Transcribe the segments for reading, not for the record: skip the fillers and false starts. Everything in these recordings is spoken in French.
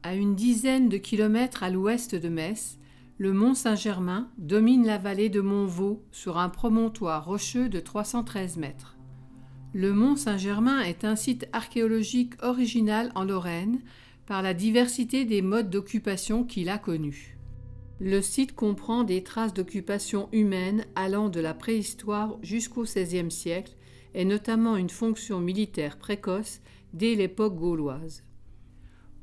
À une dizaine de kilomètres à l'ouest de Metz, le mont Saint-Germain domine la vallée de Montvaux sur un promontoire rocheux de 313 mètres. Le mont Saint-Germain est un site archéologique original en Lorraine par la diversité des modes d'occupation qu'il a connus. Le site comprend des traces d'occupation humaine allant de la préhistoire jusqu'au XVIe siècle et notamment une fonction militaire précoce dès l'époque gauloise.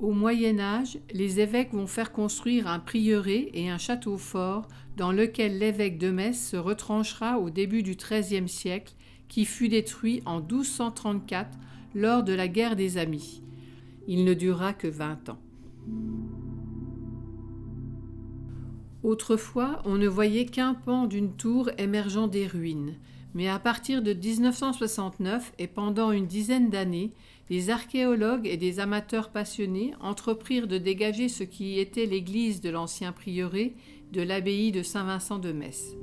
Au Moyen Âge, les évêques vont faire construire un prieuré et un château fort dans lequel l'évêque de Metz se retranchera au début du XIIIe siècle, qui fut détruit en 1234 lors de la guerre des Amis. Il ne dura que 20 ans. Autrefois, on ne voyait qu'un pan d'une tour émergeant des ruines, mais à partir de 1969 et pendant une dizaine d'années, des archéologues et des amateurs passionnés entreprirent de dégager ce qui était l'église de l'ancien prieuré de l'abbaye de Saint-Vincent de Metz.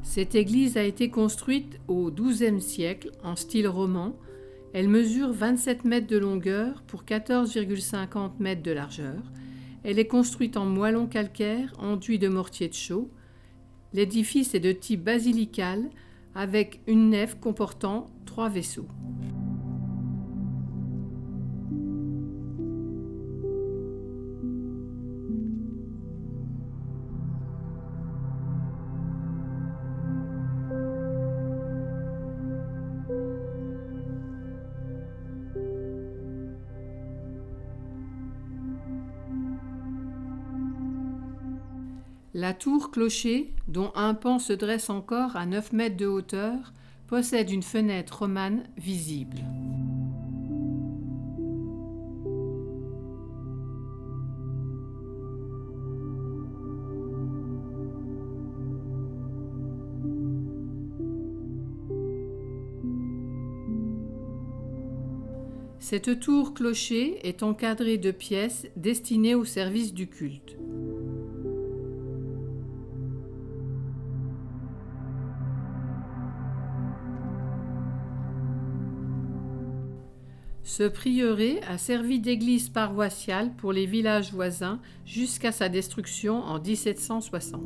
Cette église a été construite au XIIe siècle en style roman. Elle mesure 27 mètres de longueur pour 14,50 mètres de largeur. Elle est construite en moellon calcaire enduit de mortier de chaux. L'édifice est de type basilical avec une nef comportant 3 vaisseaux. La tour-clocher, dont un pan se dresse encore à 9 mètres de hauteur, possède une fenêtre romane visible. Cette tour-clocher est encadrée de pièces destinées au service du culte. Ce prieuré a servi d'église paroissiale pour les villages voisins jusqu'à sa destruction en 1760.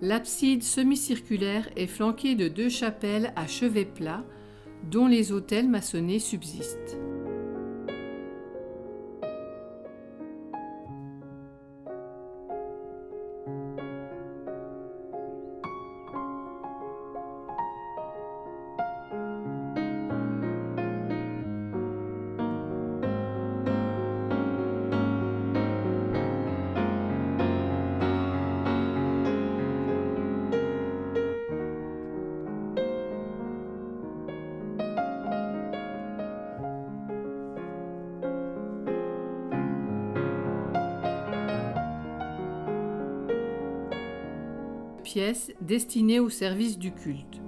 L'abside semi-circulaire est flanquée de 2 chapelles à chevet plat, dont les autels maçonnés subsistent. pièces destinées au service du culte.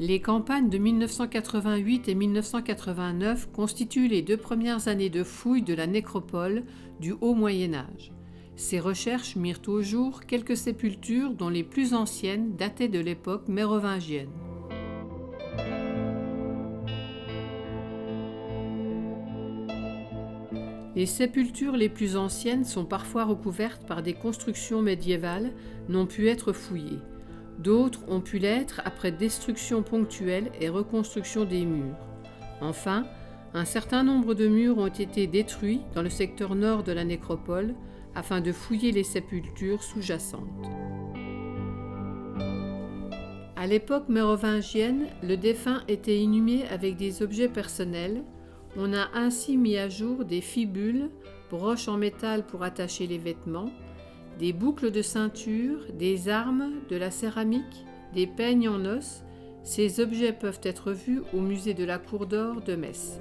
Les campagnes de 1988 et 1989 constituent les 2 premières années de fouilles de la nécropole du Haut Moyen Âge. Ces recherches mirent au jour quelques sépultures dont les plus anciennes dataient de l'époque mérovingienne. Les sépultures les plus anciennes sont parfois recouvertes par des constructions médiévales n'ont pu être fouillées. D'autres ont pu l'être après destruction ponctuelle et reconstruction des murs. Enfin, un certain nombre de murs ont été détruits dans le secteur nord de la nécropole afin de fouiller les sépultures sous-jacentes. À l'époque mérovingienne, le défunt était inhumé avec des objets personnels. On a ainsi mis à jour des fibules, broches en métal pour attacher les vêtements, des boucles de ceinture, des armes, de la céramique, des peignes en os. Ces objets peuvent être vus au musée de la Cour d'Or de Metz.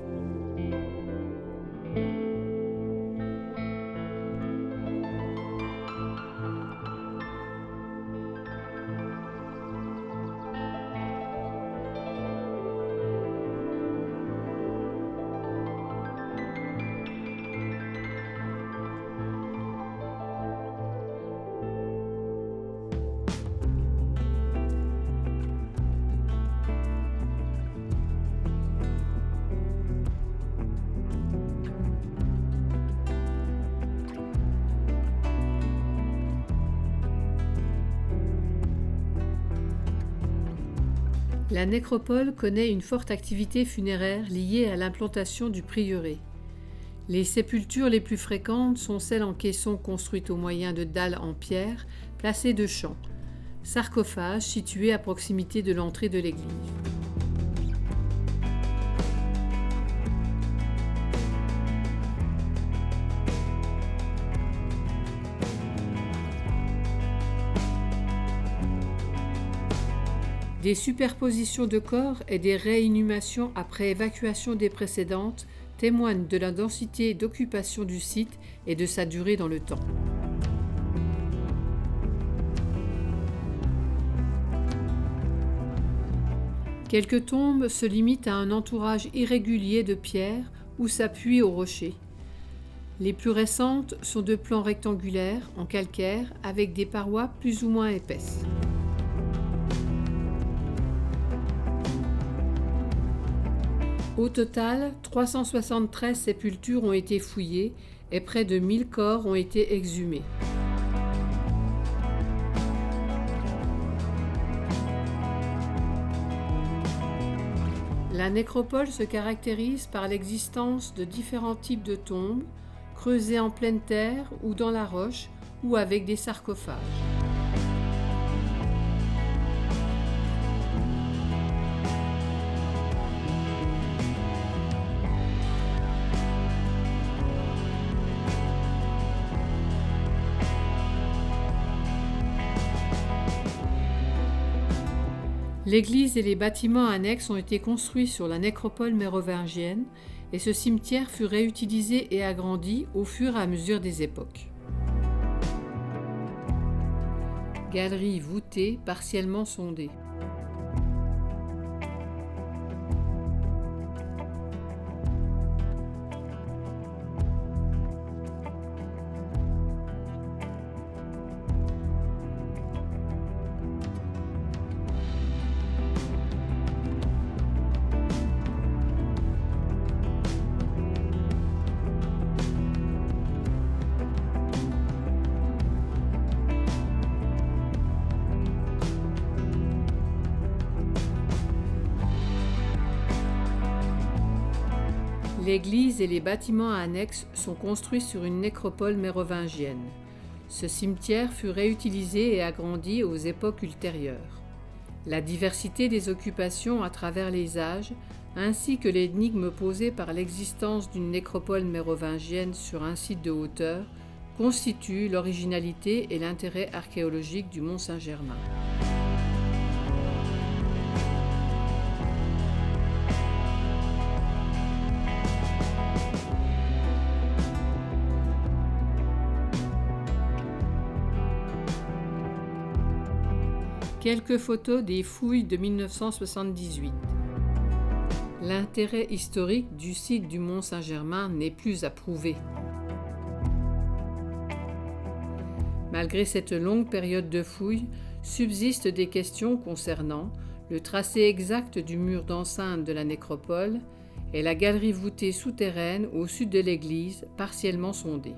La nécropole connaît une forte activité funéraire liée à l'implantation du prieuré. Les sépultures les plus fréquentes sont celles en caissons construites au moyen de dalles en pierre placées de champs, sarcophages situés à proximité de l'entrée de l'église. Des superpositions de corps et des réinhumations après évacuation des précédentes témoignent de la densité d'occupation du site et de sa durée dans le temps. Quelques tombes se limitent à un entourage irrégulier de pierres ou s'appuient aux rochers. Les plus récentes sont de plan rectangulaire en calcaire avec des parois plus ou moins épaisses. Au total, 373 sépultures ont été fouillées et près de 1000 corps ont été exhumés. La nécropole se caractérise par l'existence de différents types de tombes, creusées en pleine terre ou dans la roche ou avec des sarcophages. L'église et les bâtiments annexes ont été construits sur la nécropole mérovingienne et ce cimetière fut réutilisé et agrandi au fur et à mesure des époques. Galerie voûtée partiellement sondée. L'église et les bâtiments annexes sont construits sur une nécropole mérovingienne. Ce cimetière fut réutilisé et agrandi aux époques ultérieures. La diversité des occupations à travers les âges, ainsi que l'énigme posée par l'existence d'une nécropole mérovingienne sur un site de hauteur, constituent l'originalité et l'intérêt archéologique du Mont-Saint-Germain. Quelques photos des fouilles de 1978. L'intérêt historique du site du Mont-Saint-Germain n'est plus à prouver. Malgré cette longue période de fouilles, subsistent des questions concernant le tracé exact du mur d'enceinte de la nécropole et la galerie voûtée souterraine au sud de l'église, partiellement sondée.